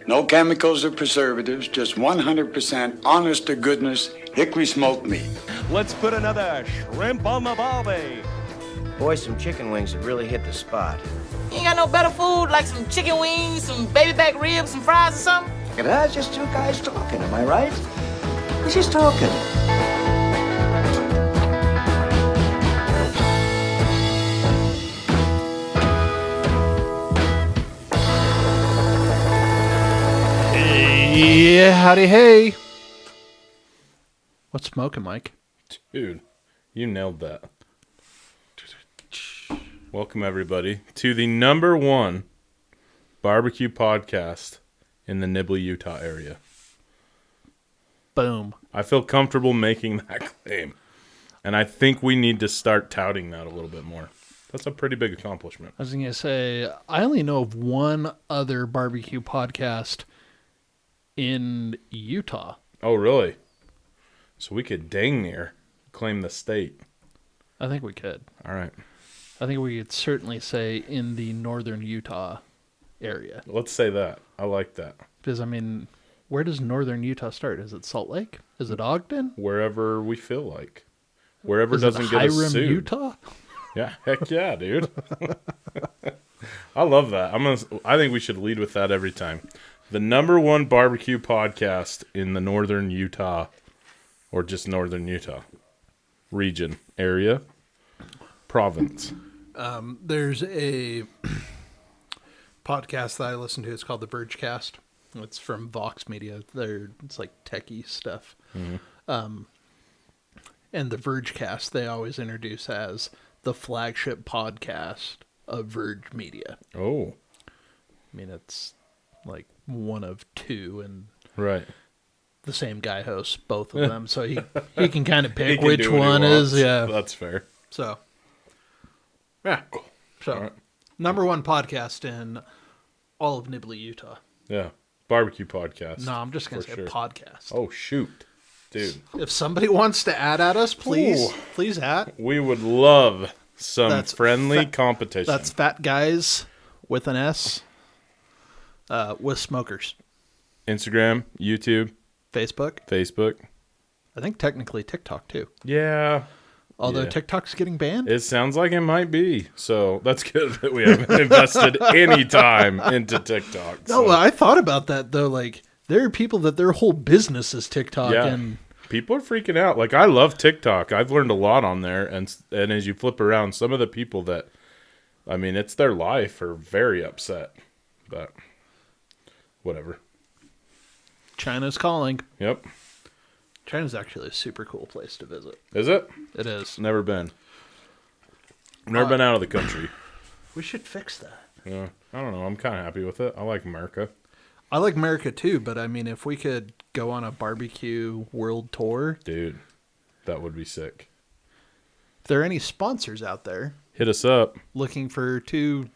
No chemicals or preservatives, just 100% honest to goodness hickory smoked meat. Let's put another shrimp on the barbie. Boy, some chicken wings have really hit the spot. You ain't got no better food, like some chicken wings, some baby back ribs, some fries or something? And that's just two guys talking, am I right? We're just talking. Yeah, howdy, hey. What's smoking, Mike? Dude, you nailed that. Welcome, everybody, to the #1 barbecue podcast in the Nibley, Utah area. Boom. I feel comfortable making that claim, and I think we need to start touting that a little bit more. That's a pretty big accomplishment. I was going to say, I only know of one other barbecue podcast in Utah. Oh, really? So we could dang near claim the state. I think we could. All right. I think we could certainly say in the northern Utah area. Let's say that. I like that. Because, I mean, where does northern Utah start? Is it Salt Lake? Is it Ogden? Wherever we feel like. Wherever Is doesn't it get us Hiram, sued. Utah? Yeah, heck yeah, dude. I love that. I think we should lead with that every time. The #1 barbecue podcast in the northern Utah, or just northern Utah region, area, province. There's a podcast that I listen to. It's called The Vergecast. It's from Vox Media. It's like techie stuff. Mm-hmm. And The Vergecast, they always introduce as the flagship podcast of Verge Media. Oh. I mean, it's like one of two, and right. the same guy hosts both of them, so he can kind of pick can which one is. Yeah, that's fair. So, yeah. So, All right. #1 podcast in all of Nibley, Utah. Yeah, barbecue podcast. No, I'm just going to say sure. podcast. Oh, shoot. Dude. If somebody wants to add at us, please, Ooh. please add. We would love some That's friendly competition. That's fat guys with an S, with smokers. Instagram, YouTube, Facebook. I think technically TikTok too. Yeah. Although Yeah. TikTok's getting banned. It sounds like it might be. So that's good that we haven't invested any time into TikTok. No, So. I thought about that though. Like, there are people that their whole business is TikTok, Yeah. and People are freaking out. Like, I love TikTok. I've learned a lot on there. And as you flip around, some of the people that, I mean, it's their life, are very upset. But whatever. China's calling. Yep. China's actually a super cool place to visit. Is it? It is. Never been. Never been out of the country. We should fix that. Yeah. I don't know. I'm kind of happy with it. I like America. I like America too, but I mean, if we could go on a barbecue world tour, Dude, that would be sick. if there are any sponsors out there Hit us up. looking for two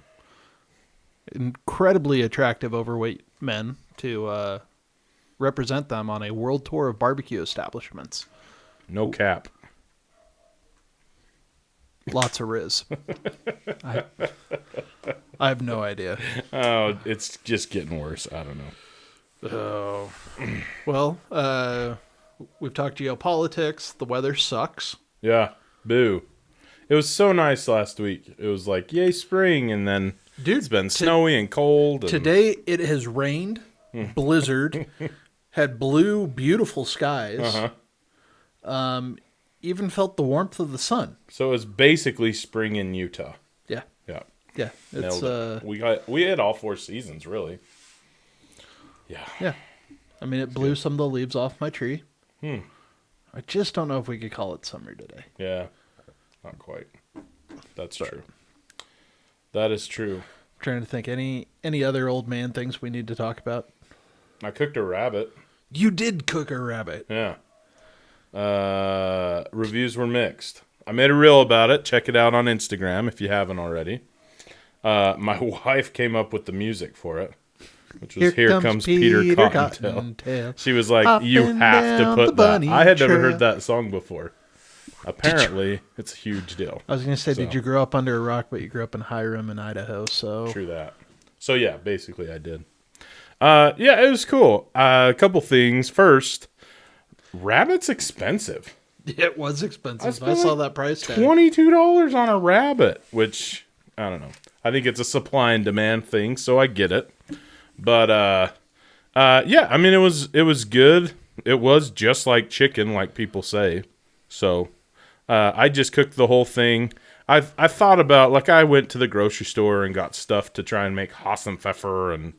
incredibly attractive overweight men to represent them on a world tour of barbecue establishments, No cap. lots of Riz. I have no idea. Oh, it's just getting worse. I don't know. Oh, well, we've talked geopolitics. The weather sucks. Yeah. Boo. It was so nice last week. It was like, yay, spring. And then it's been snowy and cold. And... Today it has rained, blizzard, had blue, beautiful skies. Even felt the warmth of the sun. So it's basically spring in Utah. Yeah. Yeah. Yeah. It's Nailed it. We had all 4 seasons, really. Yeah. yeah. I mean, it blew some of the leaves off my tree. I just don't know if we could call it summer today. Yeah. Not quite. That's true. That is true. I'm trying to think any other old man things we need to talk about. I cooked a rabbit. You did cook a rabbit. Yeah. Reviews were mixed. I made a reel about it. Check it out on Instagram if you haven't already. My wife came up with the music for it, which was Here Comes Peter Cottontail. She was like, you have to put that. I had never heard that song before. Apparently, it's a huge deal. I was going to say, did you grow up under a rock, but you grew up in Hiram in Idaho, so... True that. So, yeah, basically I did. Yeah, it was cool. A couple things. First, rabbit's expensive. It was expensive. spent I saw like that price tag. $22 on a rabbit, which I don't know. I think it's a supply and demand thing, so I get it. But yeah, I mean it was good. It was just like chicken, like people say. So I just cooked the whole thing. I thought about, like, I went to the grocery store and got stuff to try and make Hassenpfeffer and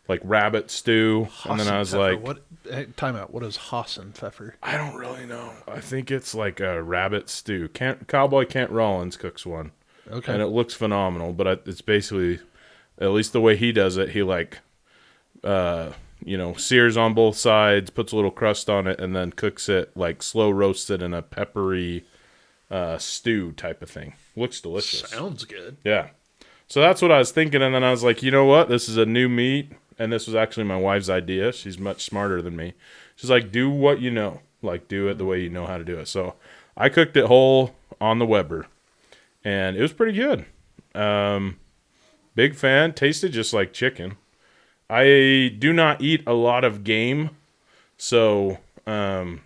like rabbit stew, and then I was like, "What? Hey, time out. What is Hassenpfeffer?" I don't really know. I think it's like a rabbit stew. Cowboy Kent Rollins cooks one. Okay. And it looks phenomenal, but it's basically, at least the way he does it, he sears on both sides, puts a little crust on it, and then cooks it, like slow roasted in a peppery stew type of thing. Looks delicious. Sounds good. Yeah. So that's what I was thinking, and then I was like, you know what? This is a new meat, and this was actually my wife's idea. She's much smarter than me. She's like, do what you know. Like, do it the way you know how to do it. So I cooked it whole on the Weber. And it was pretty good. Big fan. Tasted just like chicken. I do not eat a lot of game, so I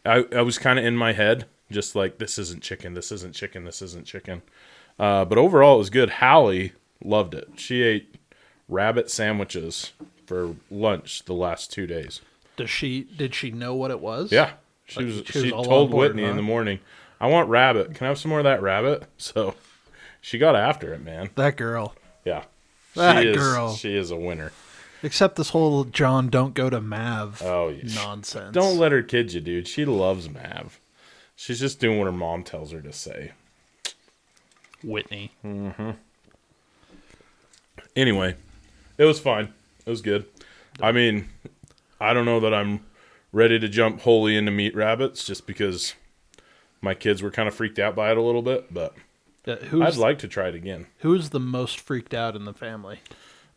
was kind of in my head, just like, this isn't chicken, this isn't chicken, this isn't chicken. But overall, it was good. Hallie loved it. She ate rabbit sandwiches for lunch the last 2 days. Did she know what it was? Yeah. She She all told on board, Whitney huh? in the morning, I want rabbit. Can I have some more of that rabbit? So she got after it, man. That girl. Yeah. Girl. She is a winner. Except this whole John don't go to Mav Yeah. nonsense. Don't let her kid you, dude. She loves Mav. She's just doing what her mom tells her to say. Whitney. Anyway, it was fine. It was good. I mean, I don't know that I'm ready to jump wholly into meat rabbits just because my kids were kind of freaked out by it a little bit, but I'd like to try it again. Who's the most freaked out in the family?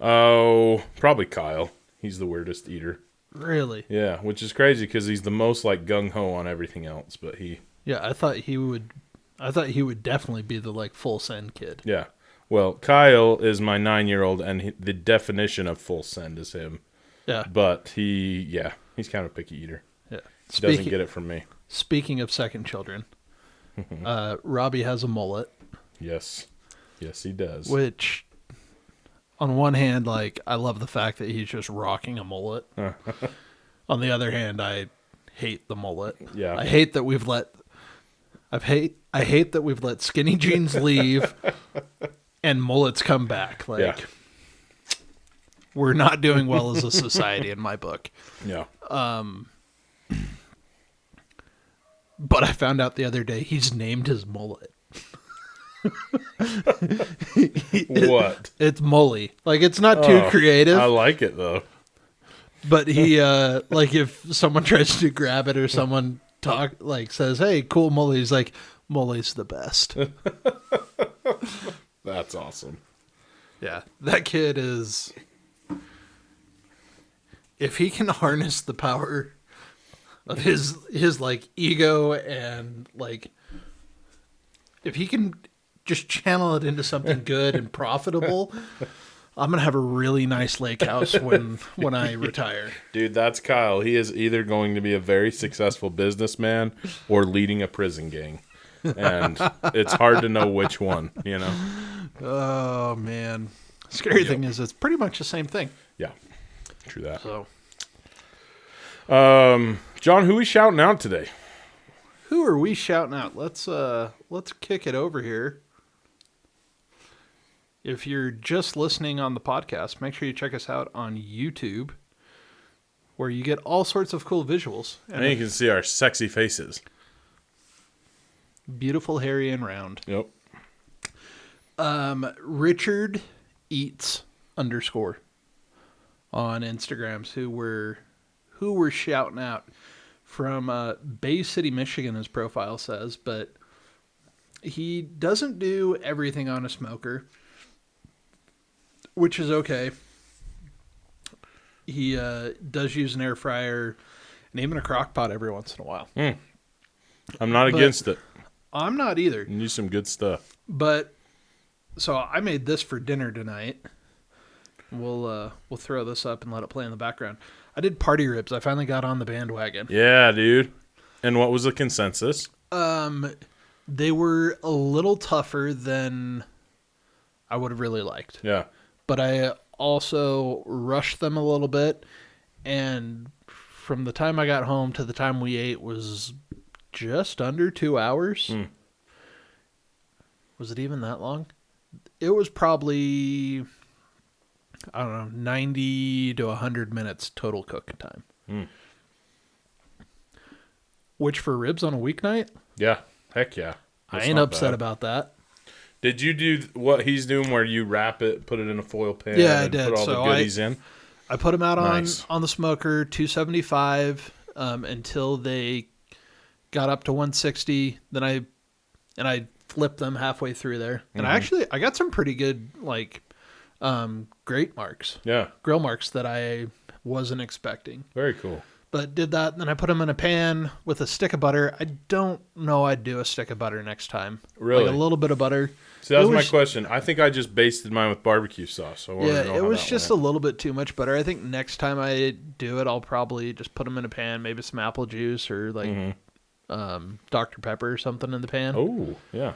Oh, probably Kyle. He's the weirdest eater. Really? Yeah, which is crazy because he's the most like gung-ho on everything else, but Yeah, I thought he would definitely be the like full send kid. Yeah. Well, Kyle is my 9-year-old, and the definition of full send is him. Yeah. But he's kind of a picky eater. Yeah. He doesn't get it from me. Speaking of second children, Robbie has a mullet. Yes. Yes, he does. Which, on one hand, like, I love the fact that he's just rocking a mullet. On the other hand, I hate the mullet. Yeah. I hate that we've let skinny jeans leave and mullets come back. Like, Yeah. we're not doing well as a society in my book. Yeah. But I found out the other day he's named his mullet. What? It's Mully. Like, it's not too creative. I like it, though. But he, like, if someone tries to grab it or someone says, hey, cool Mully, he's like, Mully's the best. That's awesome. Yeah. That kid is, if he can harness the power of his like ego and like, if he can just channel it into something good and profitable, I'm gonna have a really nice lake house when I retire. Dude, that's Kyle. He is either going to be a very successful businessman or leading a prison gang, and it's hard to know which one. You know. Oh man, scary thing is it's pretty much the same thing. Yeah, true that. So, John, who we shouting out today? Who are we shouting out? Let's kick it over here. If you're just listening on the podcast, make sure you check us out on YouTube, where you get all sorts of cool visuals. And you can see our sexy faces. Beautiful, hairy, and round. Yep. Richard Eats _ on Instagrams, who we're shouting out from Bay City, Michigan, his profile says, but he doesn't do everything on a smoker, which is okay. He does use an air fryer and even a crock pot every once in a while. I'm not against it. I'm not either. You need some good stuff. But, so I made this for dinner tonight. We'll throw this up and let it play in the background. I did party ribs. I finally got on the bandwagon. Yeah, dude. And what was the consensus? They were a little tougher than I would have really liked. Yeah. But I also rushed them a little bit, and from the time I got home to the time we ate was just under 2 hours. Was it even that long? It was probably, I don't know, 90 to 100 minutes total cooking time. Which for ribs on a weeknight? Yeah. Heck yeah. I ain't upset about that. Did you do what he's doing where you wrap it, put it in a foil pan, Yeah, I and did. put all the goodies in? I put them out Nice. on the smoker, 275, until they got up to 160. Then I flipped them halfway through there. And I got some pretty good, like, grate marks. Yeah. Grill marks that I wasn't expecting. Very cool. But did that, then I put them in a pan with a stick of butter. I don't know I'd do a stick of butter next time. Really? Like a little bit of butter. So that was my question. I think I just basted mine with barbecue sauce. So I wanted to know it how was that just went. a little bit too much butter. I think next time I do it, I'll probably just put them in a pan, maybe some apple juice or like Dr. Pepper or something in the pan. Oh, yeah.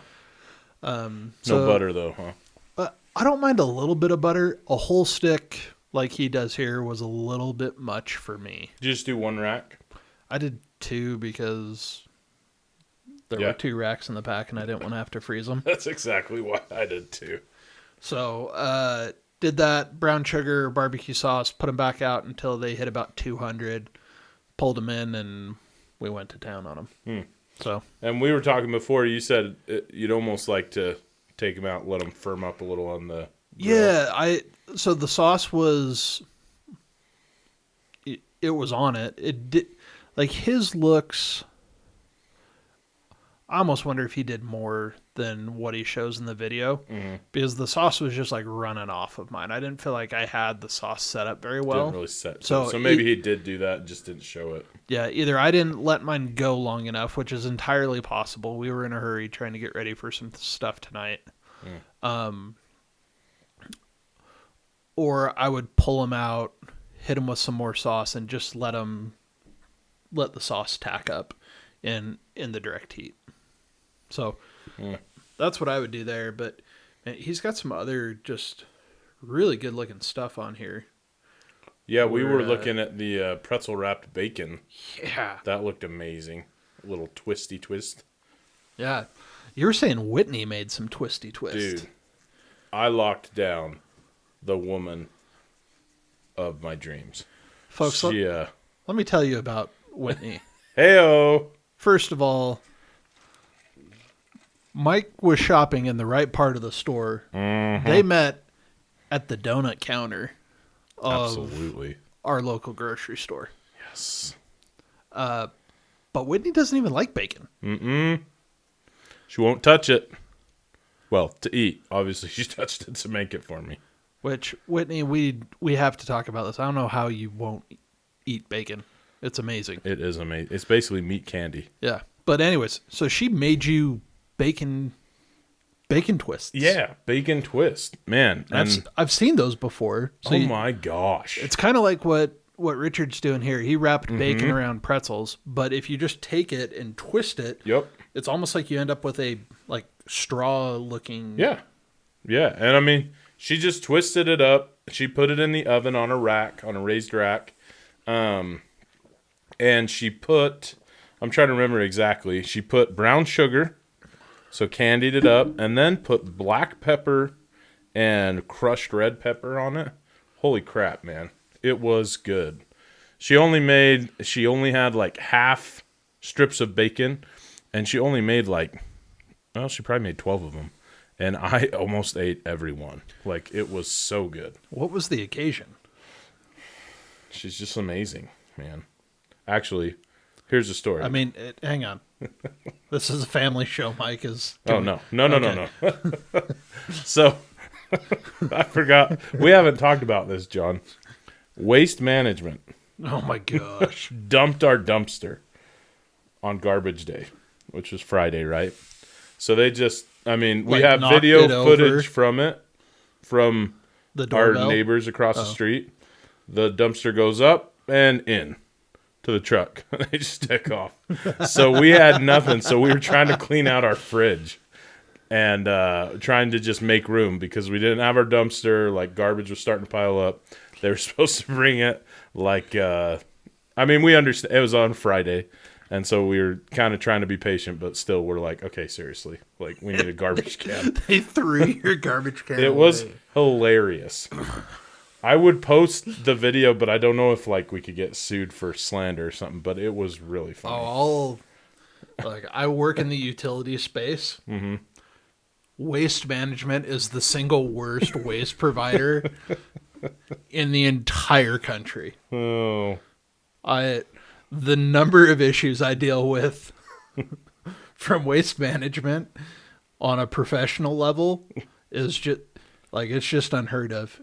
So, No butter, though, huh? I don't mind a little bit of butter. A whole stick, like he does here, was a little bit much for me. Did you just do one rack? I did 2 because there were 2 racks in the pack and I didn't want to have to freeze them. That's exactly why I did, too. So, did that, brown sugar, barbecue sauce, put them back out until they hit about 200, pulled them in, and we went to town on them. So, And we were talking before, you said you'd almost like to take them out and let them firm up a little on the grill. yeah, so the sauce was, it was on it. It did, like his looks, I almost wonder if he did more than what he shows in the video because the sauce was just like running off of mine. I didn't feel like I had the sauce set up very well. Didn't really set. So So maybe he did do that and just didn't show it. Yeah, either I didn't let mine go long enough, which is entirely possible. We were in a hurry trying to get ready for some stuff tonight. Or I would pull them out, hit them with some more sauce, and just let the sauce tack up in the direct heat. So that's what I would do there. But man, he's got some other just really good looking stuff on here. Yeah, we were looking at the pretzel wrapped bacon. Yeah. That looked amazing. A little twisty twist. Yeah. You were saying Whitney made some twisty twist. Dude, I locked down the woman of my dreams. Folks, let me tell you about Whitney. Heyo. First of all, Mike was shopping in the right part of the store. They met at the donut counter of Absolutely. our local grocery store. Yes. But Whitney doesn't even like bacon. She won't touch it. Well, to eat. Obviously, she touched it to make it for me. Which, Whitney, we have to talk about this. I don't know how you won't eat bacon. It's amazing. It is amazing. It's basically meat candy. Yeah. But anyways, so she made you bacon twists. Yeah, bacon twist. Man. And, I've seen those before. So my gosh. it's kind of like what Richard's doing here. He wrapped bacon around pretzels, but if you just take it and twist it, Yep. it's almost like you end up with a like straw looking. Yeah. Yeah. And I mean, she just twisted it up. She put it in the oven on a rack, on a raised rack. And she put, I'm trying to remember exactly, she put brown sugar, so candied it up, and then put black pepper and crushed red pepper on it. Holy crap, man. It was good. She only had like half strips of bacon, and she only made she probably made 12 of them. And I almost ate every one. Like, it was so good. What was the occasion? She's just amazing, man. Actually, here's the story. I mean, hang on. This is a family show. Mike is. Oh, no. No. So, I forgot. We haven't talked about this, John. Waste management Oh my gosh. dumped our dumpster on garbage day, which was Friday, right? So they just, we Like, have knocked video it over. footage from it, from The our doorbell? neighbors across the street. The dumpster goes up and in to the truck. They just take off. So we had nothing. So we were trying to clean out our fridge and trying to just make room because we didn't have our dumpster. Like, garbage was starting to pile up. They were supposed to bring it like, we understand. It was on Friday. And so we were kind of trying to be patient, but still we're like, okay, seriously. Like, we need a garbage can. They threw your garbage can It away. was hilarious. I would post the video, but I don't know if like we could get sued for slander or something, but it was really funny. I work in the utility space. Mm-hmm. Waste Management is the single worst waste provider in the entire country. Oh. The number of issues I deal with from Waste Management on a professional level is just like, it's just unheard of.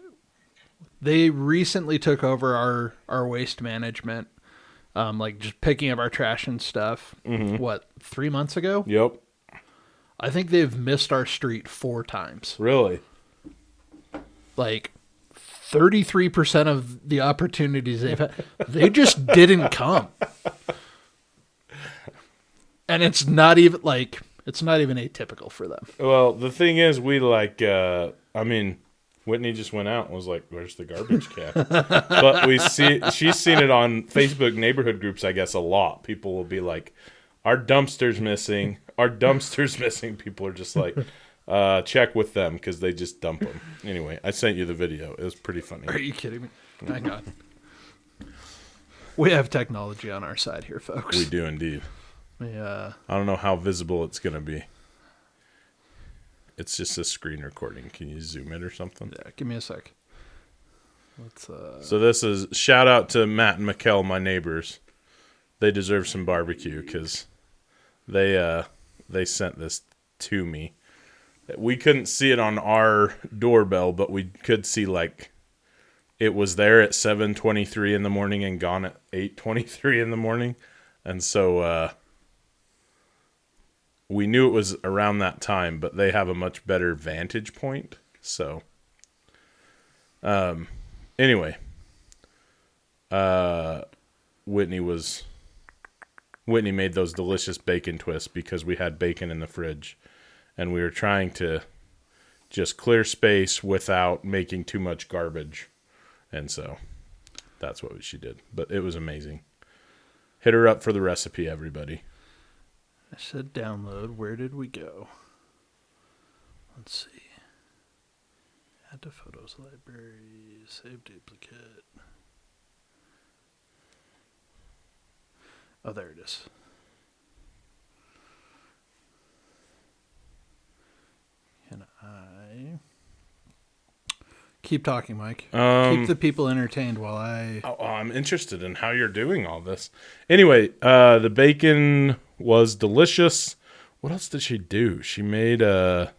They recently took over our waste management, like just picking up our trash and stuff. Mm-hmm. What, 3 months ago? Yep. I think they've missed our street 4 times. Really? Like 33% of the opportunities they've had, they just didn't come. And it's not even atypical for them. Well, the thing is, we Whitney just went out and was like, where's the garbage can? But she's seen it on Facebook neighborhood groups, I guess, a lot. People will be like, our dumpster's missing. Our dumpster's missing. People are just like, check with them because they just dump them. Anyway, I sent you the video. It was pretty funny. Are you kidding me? Hang on. We have technology on our side here, folks. We do indeed. Yeah. I don't know how visible it's going to be. It's just a screen recording. Can you zoom it or something? Yeah, give me a sec. So this is shout out to Matt and Mikkel, my neighbors. They deserve some barbecue because they sent this to me. We couldn't see it on our doorbell, but we could see like it was there at 7:23 in the morning and gone at 8:23 in the morning, and so we knew it was around that time, but they have a much better vantage point. So, anyway, Whitney made those delicious bacon twists because we had bacon in the fridge, and we were trying to just clear space without making too much garbage, and so that's what she did. But it was amazing. Hit her up for the recipe, everybody. I said download. Where did we go? Let's see. Add to photos library. Save duplicate. Oh, there it is. Can I keep talking, Mike? Keep the people entertained while I... Oh, I'm interested in how you're doing all this. Anyway, the bacon was delicious. What else did she do? She made it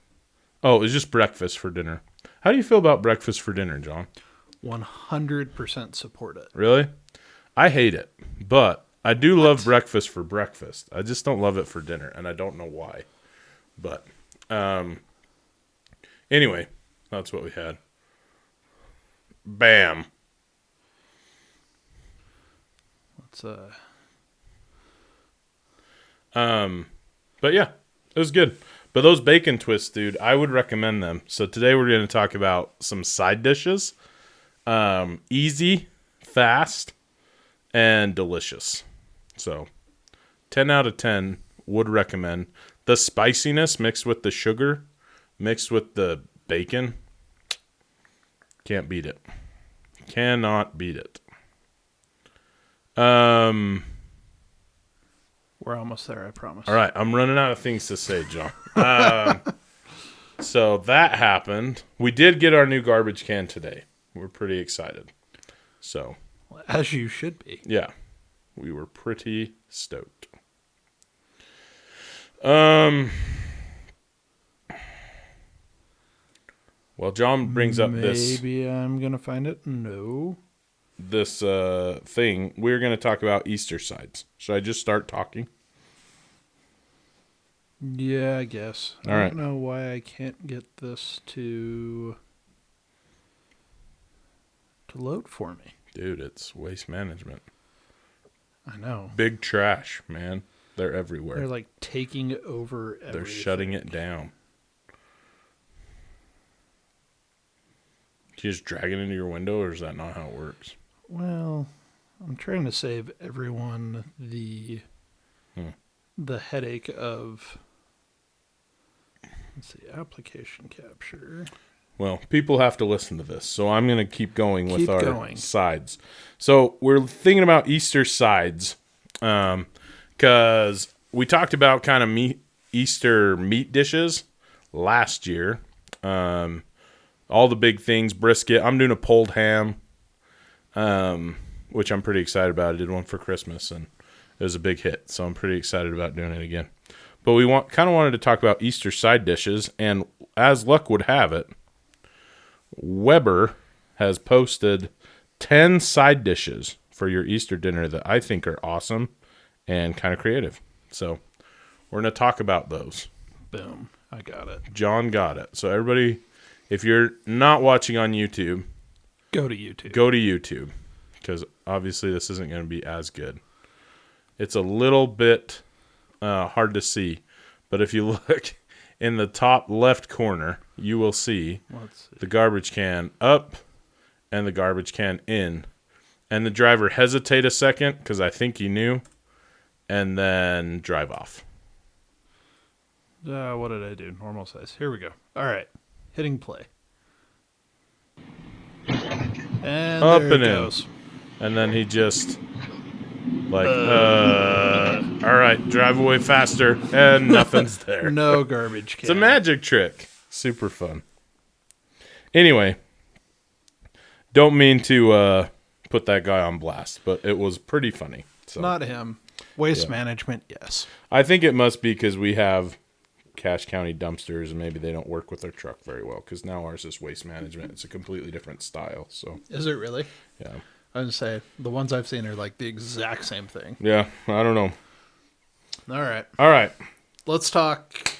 was just breakfast for dinner. How do you feel about breakfast for dinner, John? 100% support it. Really? I hate it, but I do love breakfast for breakfast. I just don't love it for dinner, and I don't know why. But anyway, that's what we had. Bam. Let's But yeah, it was good. But those bacon twists, dude, I would recommend them. So today we're going to talk about some side dishes. Easy, fast, and delicious. So 10 out of 10 would recommend. The spiciness mixed with the sugar, mixed with the bacon, can't beat it. Cannot beat it. We're almost there, I promise. All right, I'm running out of things to say, John. So that happened. We did get our new garbage can today. We're pretty excited. So, as you should be. Yeah, we were pretty stoked. Well, John brings up Maybe I'm gonna find it. No. This thing. We're gonna talk about Easter sides. Should I just start talking? Yeah, I guess. All right. I don't know why I can't get this to... to load for me. Dude, it's Waste Management. I know. Big trash, man. They're everywhere. They're like taking over everything. They're shutting it down. Do you just drag it into your window, or is that not how it works? Well, I'm trying to save everyone the headache of, let's see, application capture. Well, people have to listen to this, so I'm going to keep going with our sides. So we're thinking about Easter sides because we talked about kind of Easter meat dishes last year. All the big things, brisket. I'm doing a pulled ham, which I'm pretty excited about. I did one for Christmas, and it was a big hit, so I'm pretty excited about doing it again. But we kind of wanted to talk about Easter side dishes, and as luck would have it, Weber has posted 10 side dishes for your Easter dinner that I think are awesome and kind of creative. So we're going to talk about those. Boom. I got it. John got it. So everybody, if you're not watching on YouTube, go to YouTube. Go to YouTube, because obviously this isn't going to be as good. It's a little bit hard to see, but if you look in the top left corner, you will see the garbage can up and the garbage can in. And the driver hesitate a second, because I think he knew, and then drive off. What did I do? Normal size. Here we go. All right. Hitting play. And up there and it goes. In. And then he just, like, all right, drive away faster, and nothing's there. No garbage can. It's a magic trick. Super fun. Anyway, don't mean to put that guy on blast, but it was pretty funny. So. Not him. Waste management, yes. I think it must be because we have Cache County dumpsters, and maybe they don't work with their truck very well, because now ours is Waste Management. It's a completely different style. So is it really? Yeah. I was going to say, the ones I've seen are like the exact same thing. Yeah, I don't know. All right. Let's talk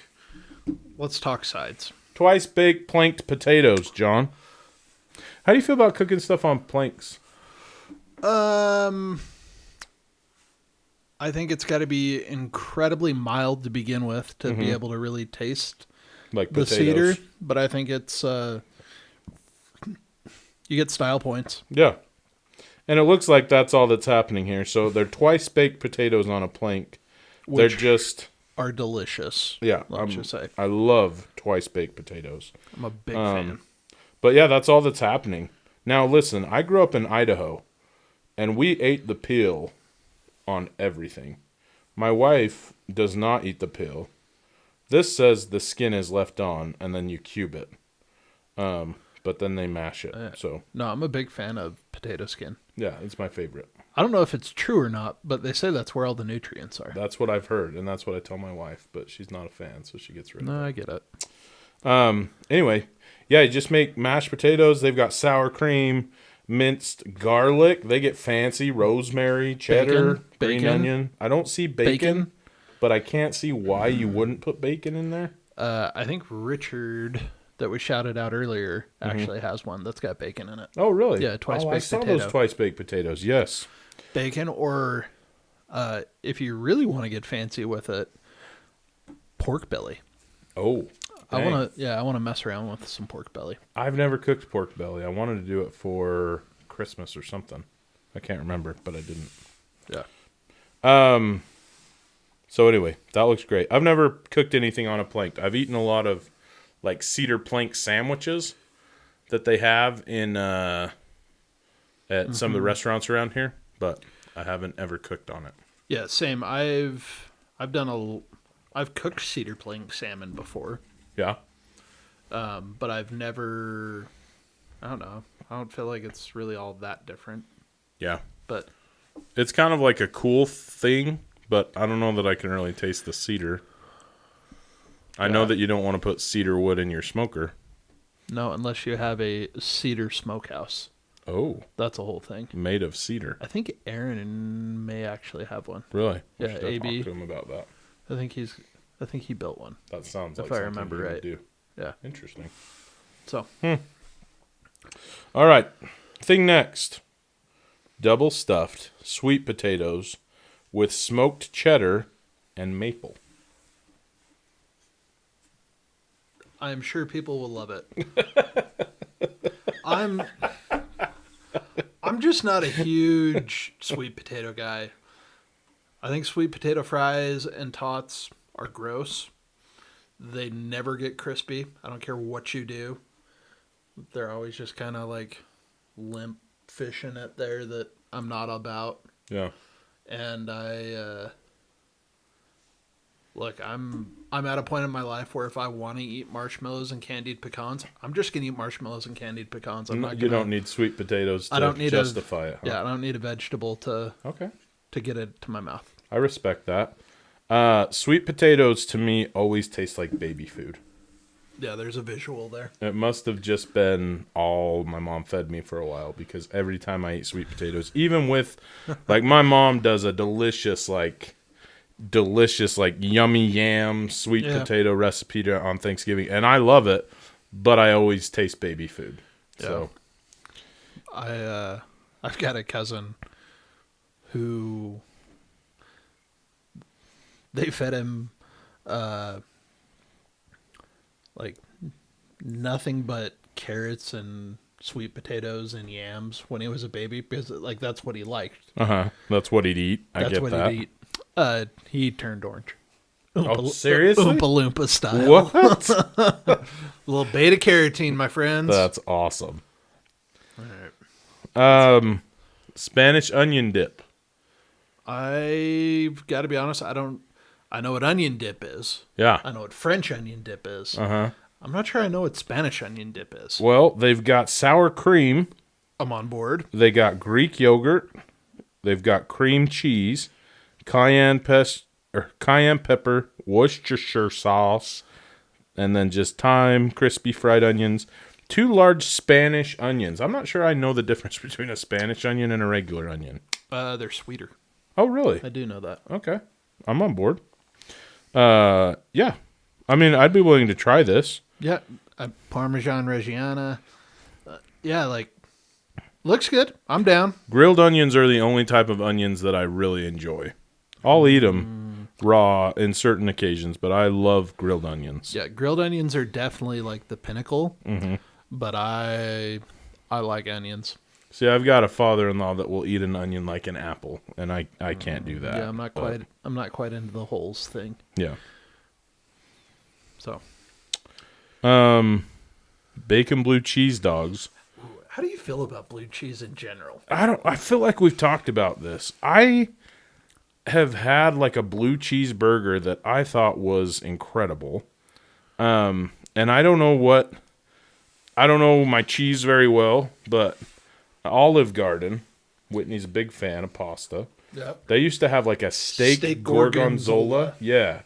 sides. Twice baked planked potatoes, John. How do you feel about cooking stuff on planks? I think it's got to be incredibly mild to begin with to be able to really taste like the potatoes. cedar. But I think it's you get style points. Yeah. And it looks like that's all that's happening here. So they're twice baked potatoes on a plank. They're just are delicious. Yeah, let's just say. I love twice baked potatoes. I'm a big fan. But yeah, that's all that's happening. Now listen, I grew up in Idaho, and we ate the peel on everything. My wife does not eat the peel. This says the skin is left on, and then you cube it. But then they mash it. So no, I'm a big fan of potato skin. Yeah, it's my favorite. I don't know if it's true or not, but they say that's where all the nutrients are. That's what I've heard, and that's what I tell my wife, but she's not a fan, so she gets rid of it. No, I get it. Anyway, yeah, you just make mashed potatoes. They've got sour cream, minced garlic. They get fancy. Rosemary, cheddar, green onion. I don't see bacon, but I can't see why you wouldn't put bacon in there. I think Richard, that we shouted out earlier, actually has one that's got bacon in it. Oh, really? Yeah, twice baked potato. I saw those twice baked potatoes, yes. Bacon, or if you really want to get fancy with it, pork belly. Oh, dang. I want to mess around with some pork belly. I've never cooked pork belly. I wanted to do it for Christmas or something. I can't remember, but I didn't. Yeah. So anyway, that looks great. I've never cooked anything on a plank. I've eaten a lot of like cedar plank sandwiches that they have in at some of the restaurants around here, but I haven't ever cooked on it. Yeah, same. I've cooked cedar plank salmon before. Yeah. But I've never, I don't know. I don't feel like it's really all that different. Yeah. But it's kind of like a cool thing, but I don't know that I can really taste the cedar. I know that you don't want to put cedar wood in your smoker. No, unless you have a cedar smokehouse. Oh. That's a whole thing. Made of cedar. I think Aaron may actually have one. Really? Yeah, AB. Talk to him about that. I think he built one. That sounds like if I remember right. do. Yeah. Interesting. So. All right. Thing next. Double stuffed sweet potatoes with smoked cheddar and maple. I'm sure people will love it. I'm just not a huge sweet potato guy. I think sweet potato fries and tots are gross. They never get crispy. I don't care what you do. They're always just kind of like limp fishing it there that I'm not about. Yeah. And look, I'm at a point in my life where if I want to eat marshmallows and candied pecans, I'm just gonna eat marshmallows and candied pecans. You don't need sweet potatoes to justify it. Huh? Yeah, I don't need a vegetable to get it to my mouth. I respect that. Sweet potatoes to me always taste like baby food. Yeah, there's a visual there. It must have just been all my mom fed me for a while, because every time I eat sweet potatoes, even with, like, my mom does a delicious like yummy yam sweet potato recipe on Thanksgiving, and I love it, but I always taste baby food. Yeah. So I've got a cousin who they fed him like nothing but carrots and sweet potatoes and yams when he was a baby, because like that's what he liked. That's what he'd eat. That's get what that. he'd eat. He turned orange. Seriously? Oompa Loompa style. What? A little beta carotene, my friends. That's awesome. All right. Spanish onion dip. I've got to be honest. I know what onion dip is. Yeah. I know what French onion dip is. I'm not sure I know what Spanish onion dip is. Well, they've got sour cream. I'm on board. They got Greek yogurt. They've got cream cheese, cayenne pepper, Worcestershire sauce, and then just thyme, crispy fried onions, 2 large Spanish onions. I'm not sure I know the difference between a Spanish onion and a regular onion. They're sweeter. Oh, really? I do know that. Okay. I'm on board. Yeah. I mean, I'd be willing to try this. Yeah. Parmesan Reggiana. Yeah, like, looks good. I'm down. Grilled onions are the only type of onions that I really enjoy. I'll eat them raw in certain occasions, but I love grilled onions. Yeah, grilled onions are definitely like the pinnacle, but I like onions. See, I've got a father-in-law that will eat an onion like an apple, and I can't do that. Yeah, I'm not quite into the holes thing. Yeah. So, bacon blue cheese dogs. how do you feel about blue cheese in general? I feel like we've talked about this. I have had like a blue cheese burger that I thought was incredible. And I don't know my cheese very well, but Olive Garden, Whitney's a big fan of pasta. Yep. They used to have like a steak gorgonzola. Yeah.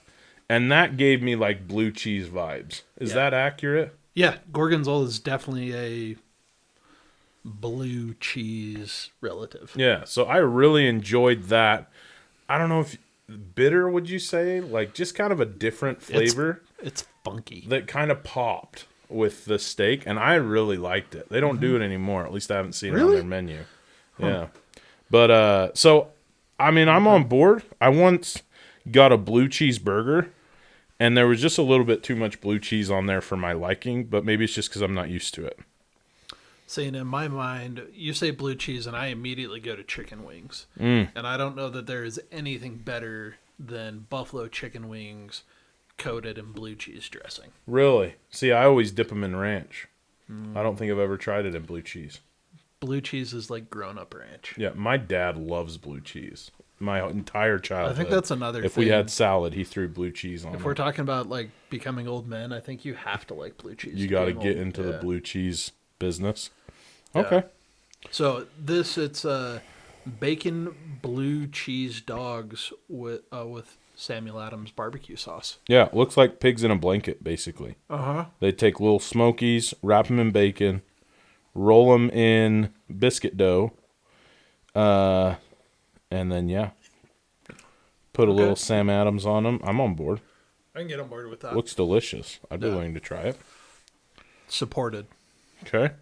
And that gave me like blue cheese vibes. Is that accurate? Yeah, gorgonzola is definitely a blue cheese relative. Yeah, so I really enjoyed that. I don't know if bitter, would you say? Like just kind of a different flavor. It's funky. That kind of popped with the steak, and I really liked it. They don't do it anymore. At least I haven't seen it on their menu. Huh. Yeah. But so I mean, I'm on board. I once got a blue cheese burger, and there was just a little bit too much blue cheese on there for my liking, but maybe it's just because I'm not used to it. See, in my mind, you say blue cheese, and I immediately go to chicken wings. And I don't know that there is anything better than buffalo chicken wings coated in blue cheese dressing. Really? See, I always dip them in ranch. I don't think I've ever tried it in blue cheese. Blue cheese is like grown-up ranch. Yeah, my dad loves blue cheese. My entire childhood. I think that's another thing. If we had salad, he threw blue cheese on it. If we're talking about like becoming old men, I think you have to like blue cheese. You got to get into the blue cheese business. Yeah. Okay. So it's bacon blue cheese dogs with Samuel Adams barbecue sauce. Yeah, looks like pigs in a blanket, basically. They take little smokies, wrap them in bacon, roll them in biscuit dough, and then, put a little Sam Adams on them. I'm on board. I can get on board with that. Looks delicious. I'd be willing to try it. Supported. Okay.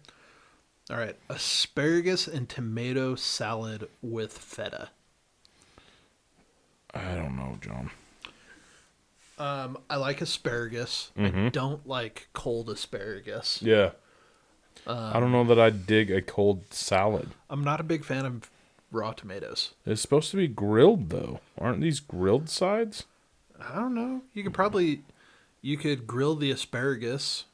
All right. Asparagus and tomato salad with feta. I don't know, John. I like asparagus. I don't like cold asparagus. Yeah. I don't know that I'd dig a cold salad. I'm not a big fan of raw tomatoes. It's supposed to be grilled, though. Aren't these grilled sides? I don't know. You could grill the asparagus.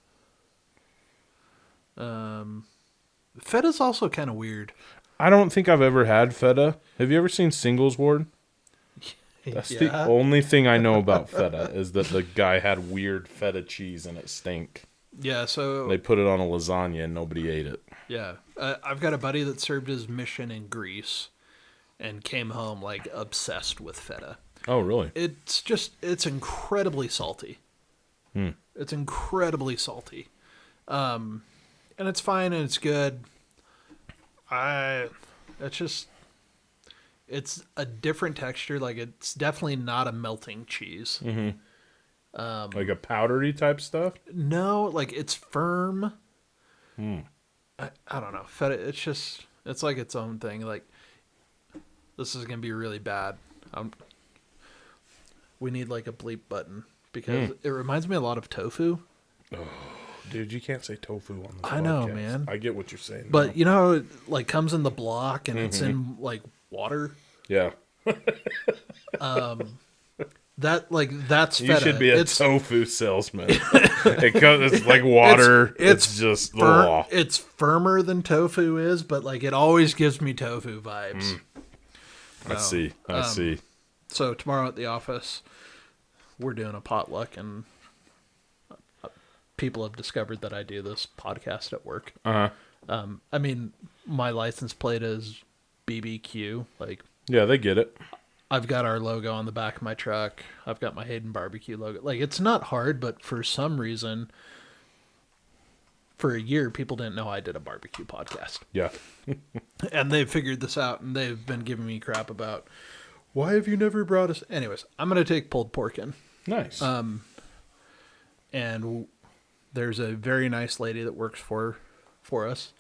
Feta's also kind of weird. I don't think I've ever had feta. Have you ever seen Singles Ward? That's the only thing I know about feta is that the guy had weird feta cheese and it stank. Yeah, so They put it on a lasagna and nobody ate it. yeah, I've got a buddy that served his mission in Greece and came home like obsessed with feta. Oh, really? It's incredibly salty. It's incredibly salty. And it's fine and it's good. It's a different texture. Like, it's definitely not a melting cheese. Like a powdery type stuff? No, like, it's firm. I don't know. Feta, it's like its own thing. Like, this is going to be really bad. We need, like, a bleep button because it reminds me a lot of tofu. Oh, dude, you can't say tofu on this I know, podcast. man. I get what you're saying. But now. you know how it, like, comes in the block and it's in, like, water? Yeah. That's feta. You should be a tofu salesman. It's like water. It's just the law. It's firmer than tofu is, but like it always gives me tofu vibes. I see. So tomorrow at the office, we're doing a potluck, and people have discovered that I do this podcast at work. I mean, my license plate is BBQ. Like, yeah, they get it. I've got our logo on the back of my truck. I've got my Hayden Barbecue logo. Like, it's not hard, but for some reason, for a year, people didn't know I did a barbecue podcast. Yeah. And they've figured this out, and they've been giving me crap about, why have you never brought us? Anyways, I'm going to take pulled pork in. Nice. And there's a very nice lady that works for us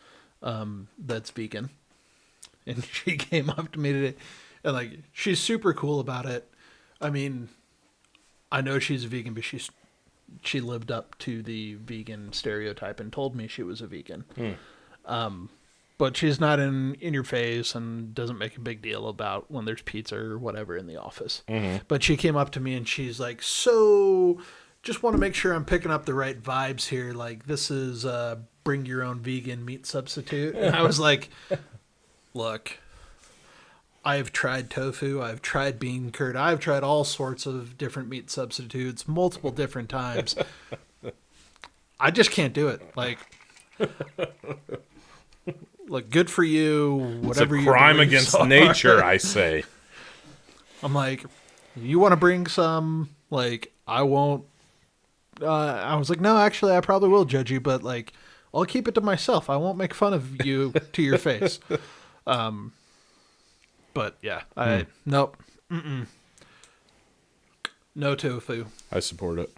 that's vegan. And she came up to me today. And, like, she's super cool about it. I mean, I know she's a vegan, but she lived up to the vegan stereotype and told me she was a vegan. But she's not in your face and doesn't make a big deal about when there's pizza or whatever in the office. But she came up to me and she's like, so just want to make sure I'm picking up the right vibes here. Like, this is bring your own vegan meat substitute. And I was like, look, I've tried tofu, I've tried bean curd, I've tried all sorts of different meat substitutes multiple different times. I just can't do it. Like, look, good for you, whatever it's a crime your against are. nature, I say. I'm like, you want to bring some? Like, I won't. I was like, no, actually, I probably will judge you, but, like, I'll keep it to myself. I won't make fun of you to your face. But yeah, nope. No tofu. I support it.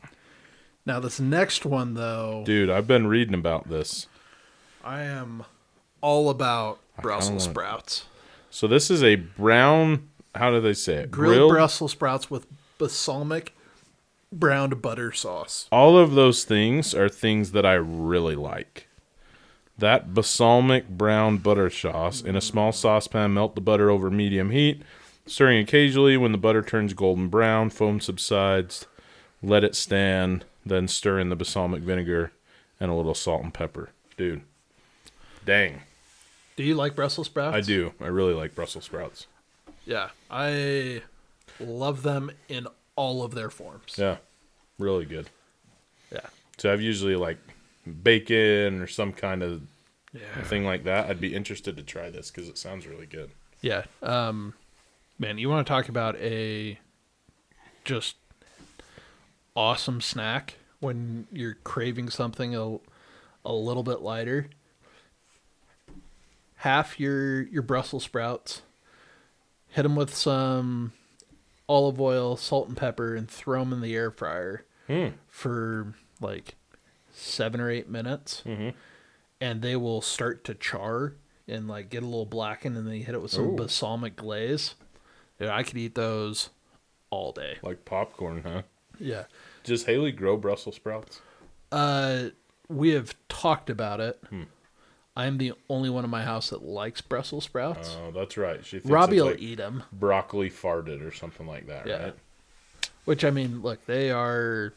Now this next one though, Dude, I've been reading about this. I am all about Brussels sprouts. So this is a brown, how do they say it? Grilled Brussels sprouts with balsamic browned butter sauce. All of those things are things that I really like. That balsamic brown butter sauce in a small saucepan, melt the butter over medium heat, stirring occasionally. When the butter turns golden brown, foam subsides, let it stand, then stir in the balsamic vinegar and a little salt and pepper. Dude, dang. Do you like Brussels sprouts? I do. I really like Brussels sprouts. Yeah, I love them in all of their forms. Yeah, really good. Yeah. So I've usually like bacon or some kind of thing like that. I'd be interested to try this because it sounds really good. Yeah. Man, you want to talk about a just awesome snack when you're craving something a little bit lighter? Half your Brussels sprouts, hit them with some olive oil, salt and pepper, and throw them in the air fryer for like 7 or 8 minutes. and they will start to char and like get a little blackened, and then you hit it with some balsamic glaze. Yeah, I could eat those all day. Like popcorn, huh? Yeah. Does Haley grow Brussels sprouts? We have talked about it. I'm the only one in my house that likes Brussels sprouts. Oh, that's right. She thinks Robbie it's will like eat them. broccoli farted or something like that, Yeah. right? Which, I mean, look, they are...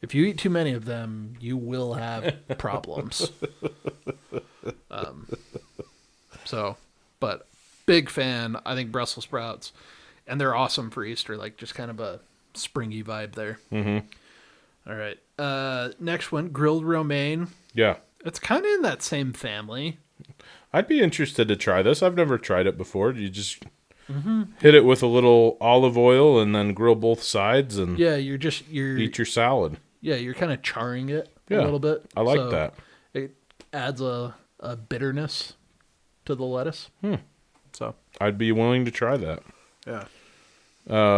If you eat too many of them, you will have problems. But big fan. I think Brussels sprouts, and they're awesome for Easter. Like, just kind of a springy vibe there. Mm-hmm. All right. Next one, grilled romaine. Yeah. It's kind of in that same family. I'd be interested to try this. I've never tried it before. You just hit it with a little olive oil and then grill both sides and Yeah, you're eat your salad. Yeah, you're kind of charring it a Yeah, little bit. I like that. It adds a bitterness to the lettuce. So I'd be willing to try that. yeah.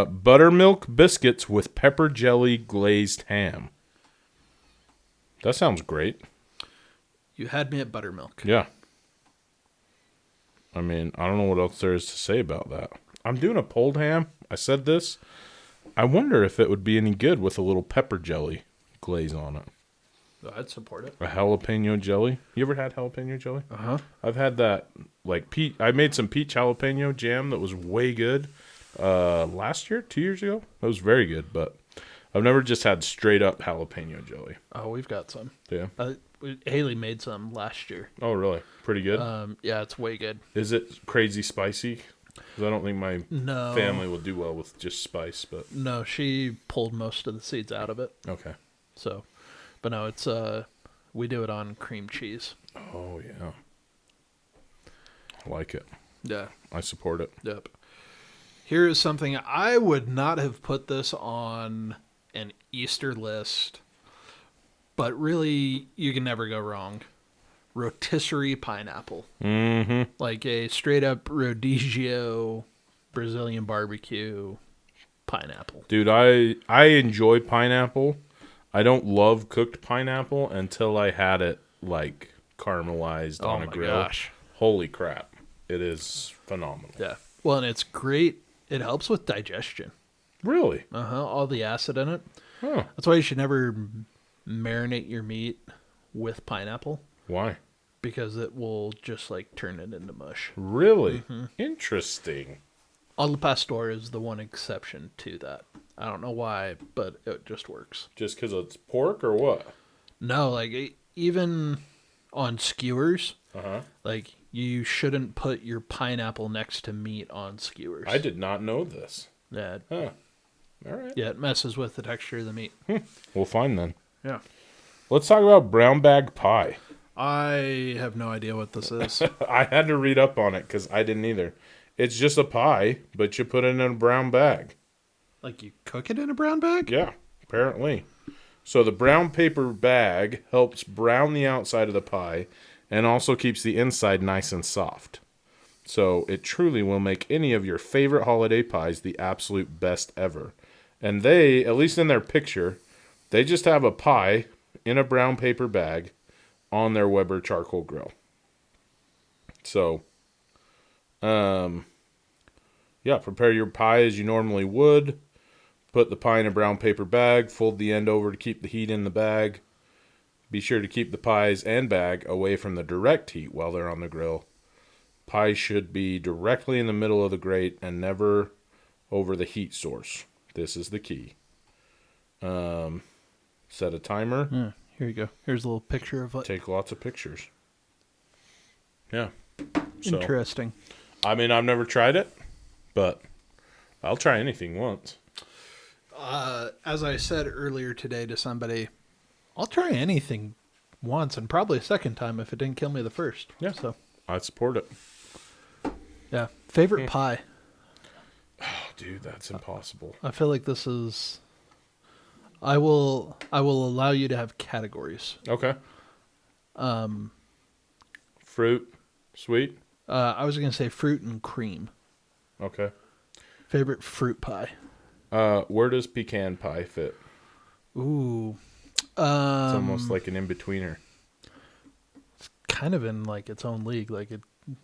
Buttermilk biscuits with pepper jelly glazed ham. That sounds great. You had me at buttermilk. Yeah. I mean, I don't know what else there is to say about that. I'm doing a pulled ham. I said this. I wonder if it would be any good with a little pepper jelly glaze on it. I'd support it. A jalapeno jelly. You ever had jalapeno jelly? Uh-huh. I've had that, like, I made some peach jalapeno jam that was way good last year, 2 years ago. It was very good, but I've never just had straight up jalapeno jelly. Oh, we've got some. Yeah. Haley made some last year. Oh, really? Pretty good? Yeah, it's way good. Is it crazy spicy? 'Cause I don't think my No. family will do well with just spice, but... No, she pulled most of the seeds out of it. Okay. So, but no, it's we do it on cream cheese. Oh, yeah. I like it. Yeah. I support it. Yep. Here is something I would not have put this on an Easter list, but really you can never go wrong. Rotisserie pineapple. Mm-hmm. Like a straight up Rodizio Brazilian barbecue pineapple. Dude, I enjoy pineapple. I don't love cooked pineapple until I had it, like, caramelized on a grill. Gosh. Holy crap. It is phenomenal. Yeah. Well, and it's great. It helps with digestion. Really? All the acid in it. Huh. That's why you should never marinate your meat with pineapple, Why? because it will just like turn it into mush. Really? Interesting. Al pastor is the one exception to that. I don't know why, but it just works. Just because it's pork or what? No, like even on skewers, Uh-huh. like you shouldn't put your pineapple next to meat on skewers. I did not know this. Yeah, Huh. All right. yeah, it messes with the texture of the meat. Well, fine then. Yeah. Let's talk about brown bag pie. I have no idea what this is. I had to read up on it because I didn't either. It's just a pie, but you put it in a brown bag. Like you cook it in a brown bag? Yeah, apparently. So the brown paper bag helps brown the outside of the pie and also keeps the inside nice and soft. So it truly will make any of your favorite holiday pies the absolute best ever. And they, at least in their picture, they just have a pie in a brown paper bag on their Weber charcoal grill. So, yeah, prepare your pie as you normally would. Put the pie in a brown paper bag, fold the end over to keep the heat in the bag. Be sure to keep the pies and bag away from the direct heat while they're on the grill. Pie should be directly in the middle of the grate and never over the heat source. This is the key. Set a timer. Yeah, here you go. Here's a little picture of it. Take lots of pictures. Yeah. So, Interesting. I mean, I've never tried it, but I'll try anything once. As I said earlier today to somebody, I'll try anything once and probably a second time if it didn't kill me the first. Yeah. So, I support it. yeah. Favorite pie? Oh, dude, that's impossible. I feel like this is... I will allow you to have categories. Okay. Fruit, sweet. I was going to say fruit and cream. Okay. Favorite fruit pie? Where does pecan pie fit? Ooh. It's almost like an in-betweener. It's kind of in like its own league. Like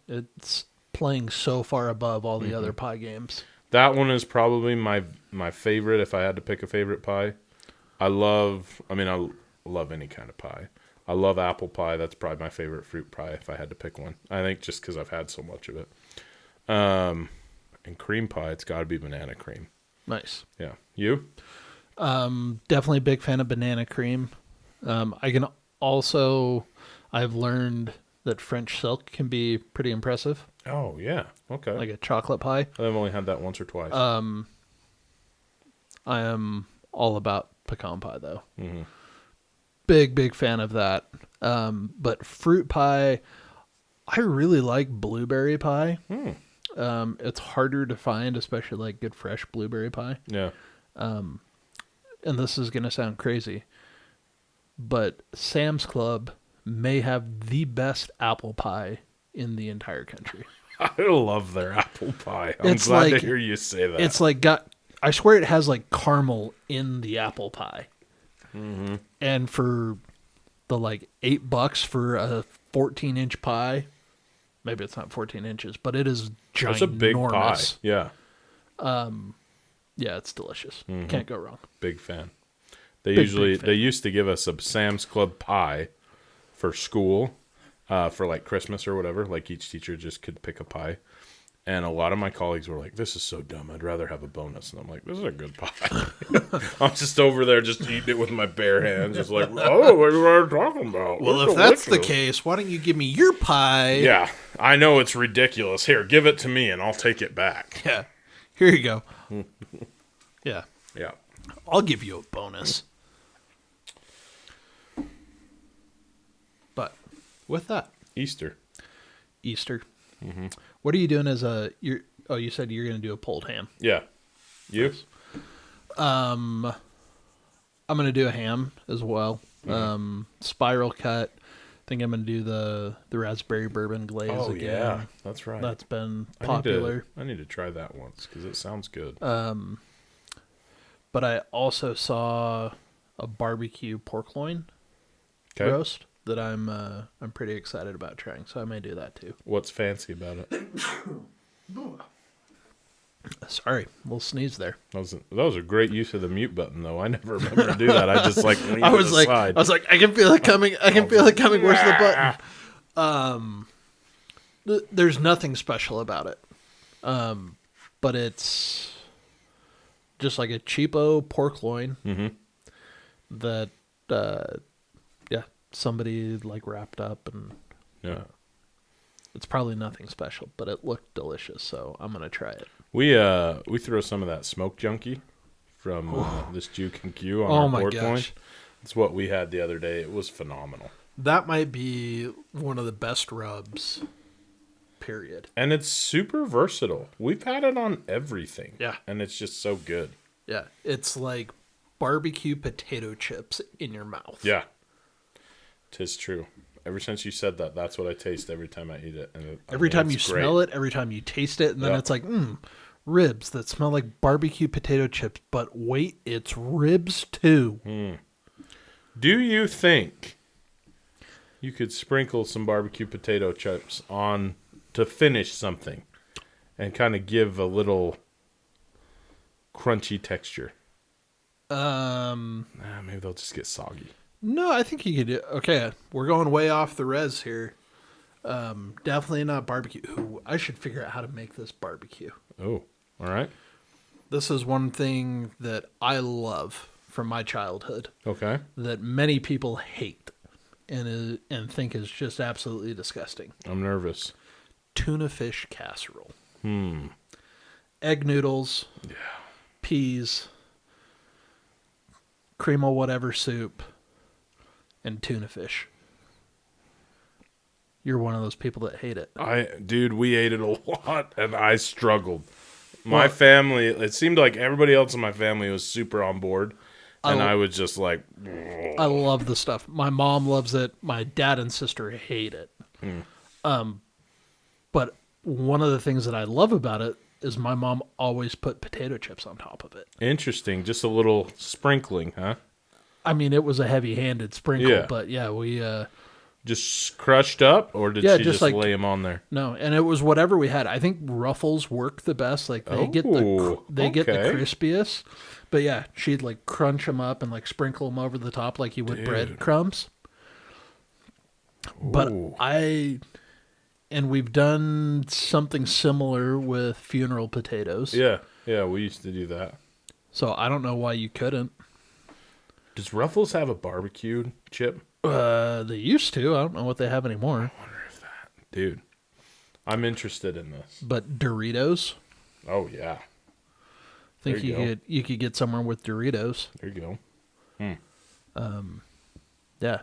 it's playing so far above all the other pie games. That one is probably my favorite if I had to pick a favorite pie. I love any kind of pie. I love apple pie. That's probably my favorite fruit pie if I had to pick one. I think just because I've had so much of it. And cream pie, it's got to be banana cream. Nice. Yeah. You? Definitely a big fan of banana cream. I've learned that French silk can be pretty impressive. Oh, yeah. Okay. Like a chocolate pie. I've only had that once or twice. I am all about pecan pie, though. Mm-hmm. Big fan of that. But fruit pie, I really like blueberry pie. It's harder to find, especially like good fresh blueberry pie. Yeah. And this is going to sound crazy, but Sam's Club may have the best apple pie in the entire country. I love their apple pie. I'm glad to hear you say that. It's like I swear it has like caramel in the apple pie. Mm-hmm. And for the like $8 for a 14-inch pie, maybe it's not 14 inches, but it is ginormous. It's a big pie. Yeah. Yeah, it's delicious. Can't go wrong. Big fan. They Big used to give us a Sam's Club pie for school, for like Christmas or whatever. Like each teacher just could pick a pie. And a lot of my colleagues were like, "This is so dumb. I'd rather have a bonus." And I'm like, "This is a good pie." I'm just over there just eating it with my bare hands, just like, "Oh, what are you talking about?" Well, if that's the case, why don't you give me your pie? Yeah, I know it's ridiculous. Here, give it to me, and I'll take it back. Yeah, here you go. Yeah, Yeah. I'll give you a bonus. But with that, Easter. Mm-hmm. What are you doing as you said you're going to do a pulled ham. Yeah. You? I'm going to do a ham as well. Spiral cut. I think I'm going to do the raspberry bourbon glaze again. Yeah, that's right. That's been popular. I need to try that once because it sounds good. But I also saw a barbecue pork loin roast that I'm pretty excited about trying, so I may do that too. What's fancy about it? Sorry, little sneeze there. That was a great use of the mute button, though. I never remember to do that. I just like leaned I was to the like, side. I can feel it coming. I can feel it coming. Where's the button? There's nothing special about it, but it's just like a cheapo pork loin that, somebody like wrapped up, and it's probably nothing special, but it looked delicious, so I'm gonna try it. We throw some of that smoke junkie from this Juke and Q on our pork loin. It's what we had the other day. It was phenomenal. That might be one of the best rubs, period. And it's super versatile. We've had it on everything. Yeah. And it's just so good. Yeah, it's like barbecue potato chips in your mouth. Yeah. 'Tis true. Ever since you said that, that's what I taste every time I eat it. And every time you smell it, every time you taste it, and then it's like, ribs that smell like barbecue potato chips. But wait, it's ribs too. Do you think you could sprinkle some barbecue potato chips on to finish something and kind of give a little crunchy texture? Maybe they'll just get soggy. No, I think you could do. Okay, we're going way off the res here. Definitely not barbecue. Ooh, I should figure out how to make this barbecue. Oh, all right. This is one thing that I love from my childhood. Okay. That many people hate and think is just absolutely disgusting. I'm nervous. Tuna fish casserole. Egg noodles. Yeah. Peas. Cream of whatever soup. And tuna fish. You're one of those people that hate it. Dude, we ate it a lot, and I struggled. My family, it seemed like everybody else in my family was super on board, and I was just like... I love the stuff. My mom loves it. My dad and sister hate it. But one of the things that I love about it is my mom always put potato chips on top of it. Interesting. Just a little sprinkling, huh? I mean, it was a heavy-handed sprinkle, but yeah, we Just crushed up, or did she just lay them on there? No, and it was whatever we had. I think Ruffles work the best. Like they get the crispiest. But yeah, she'd like crunch them up and like sprinkle them over the top like you would breadcrumbs. But we've done something similar with funeral potatoes. Yeah, we used to do that. So I don't know why you couldn't. Does Ruffles have a barbecued chip? They used to. I don't know what they have anymore. I wonder if that... Dude, I'm interested in this. But Doritos? Oh, yeah. I think you could get somewhere with Doritos. There you go. Yeah.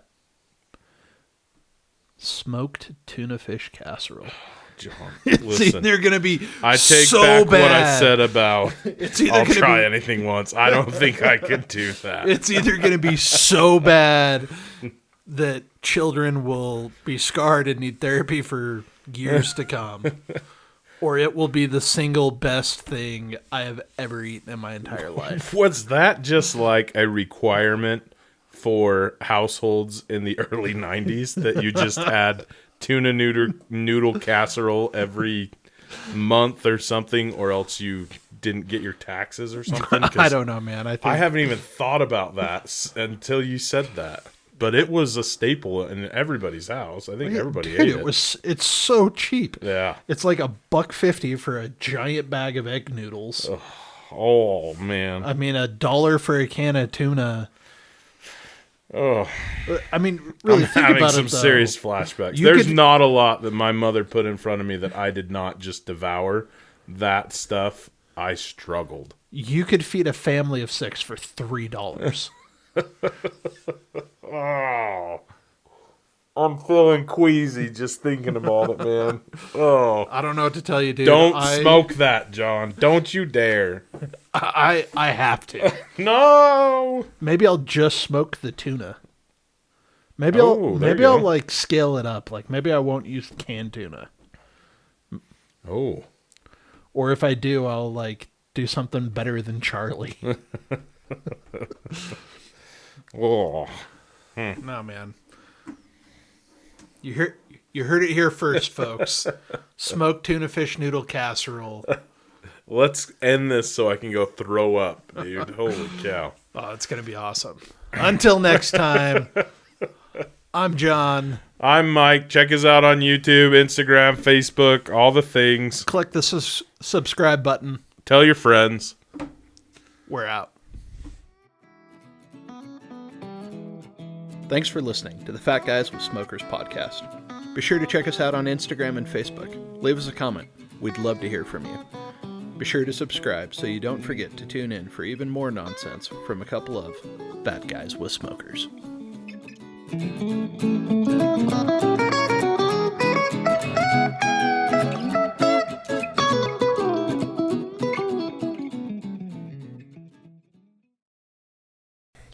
Smoked tuna fish casserole. John, it's either going to be I take so back bad. what I said about it's either I'll try anything once. I don't think I could do that. It's either going to be so bad that children will be scarred and need therapy for years to come, or it will be the single best thing I have ever eaten in my entire life. Was that just like a requirement for households in the early 90s that you just had tuna noodle casserole every month or something, or else you didn't get your taxes or something? I don't know, man. I haven't even thought about that until you said that. But it was a staple in everybody's house. I think everybody ate it. It's so cheap. Yeah. It's like $1.50 for a giant bag of egg noodles. Oh, man. I mean, $1 for a can of tuna. Oh, I mean, really, I'm think having about some it, though. serious flashbacks. There's not a lot that my mother put in front of me that I did not just devour. That stuff, I struggled. You could feed a family of 6 for $3. Oh, I'm feeling queasy just thinking about it, man. Oh, I don't know what to tell you, dude. Don't smoke that, John. Don't you dare. I have to. No. Maybe I'll just smoke the tuna. Maybe I'll like scale it up. Like maybe I won't use canned tuna. Oh. Or if I do, I'll like do something better than Charlie. Oh. No, man. You heard it here first, folks. Smoked tuna fish noodle casserole. Let's end this so I can go throw up, dude. Holy cow. Oh, it's going to be awesome. Until next time, I'm John. I'm Mike. Check us out on YouTube, Instagram, Facebook, all the things. Click the subscribe button. Tell your friends. We're out. Thanks for listening to the Fat Guys with Smokers podcast. Be sure to check us out on Instagram and Facebook. Leave us a comment. We'd love to hear from you. Be sure to subscribe so you don't forget to tune in for even more nonsense from a couple of Fat Guys with Smokers.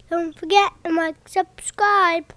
Don't forget to like, subscribe.